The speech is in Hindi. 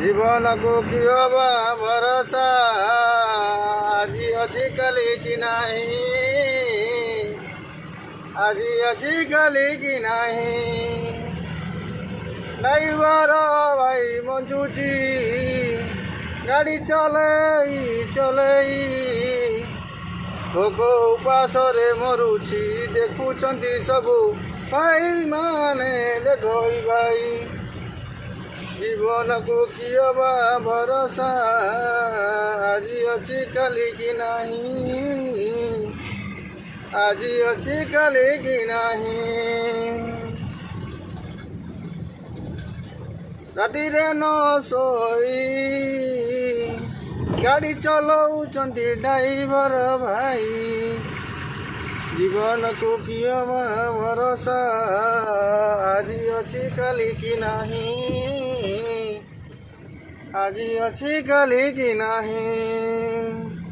जीवन को किहबा भरोसा आज अच्छी कली की नहीं आज अच्छी कली की नहीं ड्राइवर भाई मंजुची गाड़ी चलई चलई भोग उपासरे मरुछि देखुचंती सबू भाई माने देखई भाई जीवन को किहबा भरोसा आज अच्छी कली की नहीं आज अच्छी कली की नहीं राति रे न सोई गाड़ी चलाउचंती ड्राइवर भाई जीवन को किहबा भरोसा आज अच्छी कली की नहीं आज अच्छी कली की नहीं।